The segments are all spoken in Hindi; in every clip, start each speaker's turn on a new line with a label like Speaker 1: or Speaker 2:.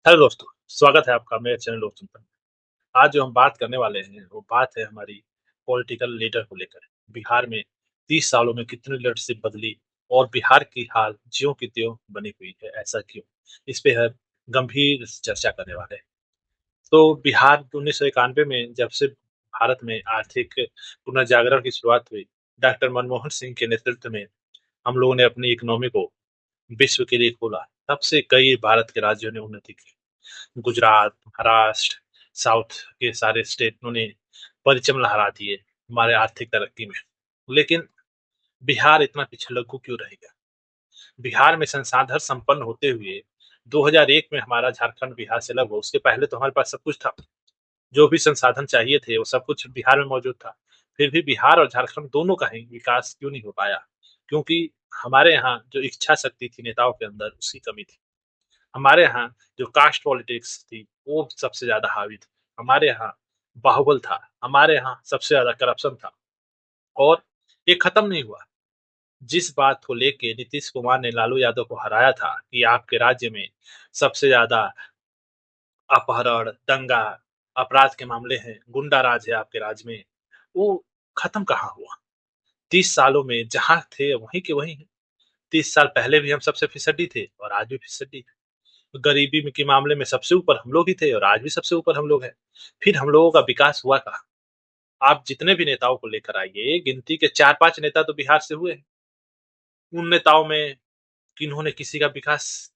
Speaker 1: हेलो दोस्तों, स्वागत है आपका मेरे चैनल लोकतंत्र में। आज जो हम बात करने वाले हैं, वो बात है हमारी पॉलिटिकल लीडर को लेकर। बिहार में 30 सालों में कितनी लीडरशिप बदली और बिहार की हाल ज्यों की त्यों बनी हुई है, ऐसा क्यों? इस पे हम गंभीर चर्चा करने वाले हैं। तो बिहार 1991 में जब से भारत में आर्थिक पुनर्जागरण की शुरुआत हुई, डॉक्टर मनमोहन सिंह के नेतृत्व में हम लोगों ने अपनी इकोनॉमी को विश्व के लिए खोला। तब से कई भारत के राज्यों ने उन्नति की। गुजरात, महाराष्ट्र, साउथ के सारे स्टेटों ने परचम लहरा दिए हमारे आर्थिक तरक्की में। लेकिन बिहार इतना पिछड़ू क्यों रह गया? बिहार में संसाधन संपन्न होते हुए 2001 में हमारा झारखंड बिहार से अलग हुआ, उसके पहले तो हमारे पास सब कुछ था। जो भी संसाधन चाहिए थे वो सब कुछ बिहार में मौजूद था। फिर भी बिहार और झारखंड दोनों का ही विकास क्यों नहीं हो पाया? क्योंकि हमारे यहाँ जो इच्छा शक्ति थी नेताओं के अंदर, उसकी कमी थी। हमारे यहाँ जो कास्ट पॉलिटिक्स थी, वो सबसे ज़्यादा हावी थी। हमारे यहाँ बाहुबल था, हमारे यहाँ सबसे ज़्यादा करप्शन था और ये खत्म नहीं हुआ। जिस बात को लेके नीतीश कुमार ने लालू यादव को हराया था कि आपके राज्य में सबसे ज़्यादा अपहरण, दंगा, अपराध के मामले हैं, गुंडा राज है आपके राज्य में, वो खत्म कहाँ हुआ? 30 सालों में जहाँ थे वहीं के वहीं हैं। 30 साल पहले भी हम सबसे फिसड्डी थे और आज भी फिसड्डी हैं। गरीबी में के मामले में सबसे ऊपर हम लोग ही थे और आज भी सबसे ऊपर हम लोग हैं। फिर हम लोगों का विकास हुआ कहाँ? आप जितने भी नेताओं को लेकर आइए, गिनती के 4-5 नेता तो बिहार से हुए हैं। उन नेताओं में किन्होंने किसी का विकास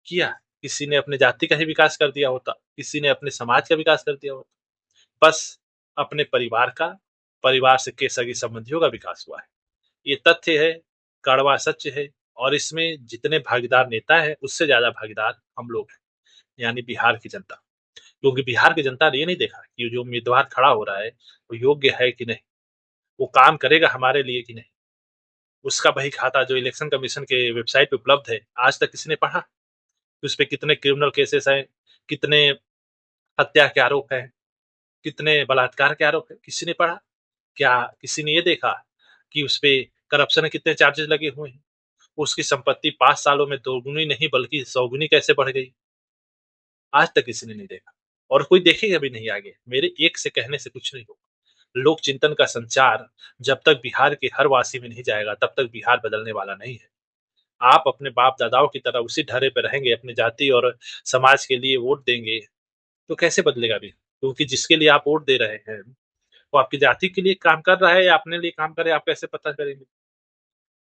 Speaker 1: किया? किसी ने अपने जाति का ही विकास कर दिया होता, किसी ने अपने समाज का विकास कर दिया होता। बस अपने परिवार का, परिवार से के सगे-संबंधियों का विकास हुआ है। ये तथ्य है, कड़वा सत्य है और इसमें जितने भागीदार नेता हैं, उससे ज़्यादा भागीदार हम लोग हैं, यानी बिहार की जनता। क्योंकि बिहार की जनता ने ये नहीं देखा कि जो उम्मीदवार खड़ा हो रहा है, वो योग्य है कि नहीं, वो काम करेगा हमारे लिए कि नहीं। उसका बही खाता जो इलेक्शन कमीशन के वेबसाइट पे उपलब्ध है, आज तक किसी ने पढ़ा? कि उसपे कितने क्रिमिनल केसेस हैं, कितने हत्या के आरोप हैं, कितने बलात्कार के आरोप हैं, किसी ने पढ़ा? क्या किसी ने ये देखा कि उसपे करप्शन के कितने चार्जेस लगे हुए हैं? उसकी संपत्ति 5 सालों में दोगुनी नहीं बल्कि सौगुनी कैसे बढ़ गई? आज तक किसी ने नहीं देखा और कोई देखेगा भी नहीं आगे। मेरे एक से कहने से कुछ नहीं होगा। लोक चिंतन का संचार जब तक बिहार के हर वासी में नहीं जाएगा, तब तक बिहार बदलने वाला नहीं है। आप अपने बाप-दादाओं की तरह उसी ढर्रे पे रहेंगे, अपनी जाति और समाज के लिए वोट देंगे, तो कैसे बदलेगा बिहार? क्योंकि जिसके लिए आप वोट दे रहे हैं, वो आपकी जाति के लिए काम कर रहा है या अपने लिए काम कर रहा है, आप कैसे पता करेंगे?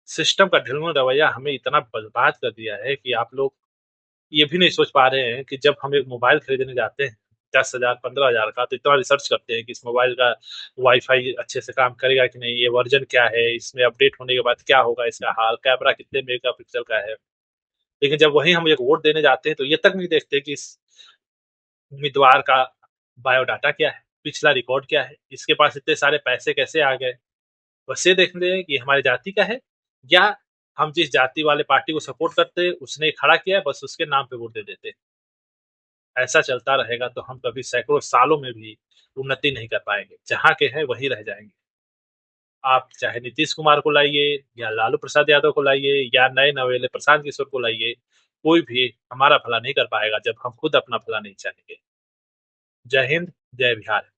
Speaker 1: सिस्टम का ढिलमुल रवैया हमें इतना बर्बाद कर दिया है कि आप लोग ये भी नहीं सोच पा रहे हैं कि जब हम एक मोबाइल खरीदने जाते हैं 10,000 15,000 का, तो इतना रिसर्च करते हैं कि इस मोबाइल का वाईफाई अच्छे से काम करेगा कि नहीं, ये वर्जन क्या है, इसमें अपडेट होने के बाद क्या होगा इसका हाल, कैमरा कितने मेगापिक्सल का है। लेकिन जब वहीं हम एक वोट देने जाते हैं तो ये तक नहीं देखते कि इस उम्मीदवार का बायोडाटा क्या है, पिछला रिकॉर्ड क्या है, इसके पास इतने सारे पैसे कैसे आ गए। बस ये देखते हैं कि हमारी जाति का है या हम जिस जाति वाले पार्टी को सपोर्ट करते हैं उसने खड़ा किया है, बस उसके नाम पे वोट दे देते हैं। ऐसा चलता रहेगा तो हम कभी सैकड़ों सालों में भी उन्नति नहीं कर पाएँगे। जहाँ के हैं वहीं रह जाएँगे। आप चाहे नीतीश कुमार को लाइए या लालू प्रसाद यादव को लाइए या नए नवेले प्रशांत किशोर को लाइए, कोई भी हमारा भला नहीं कर पाएगा जब हम खुद अपना भला नहीं चाहेंगे। जय हिंद, जय बिहार।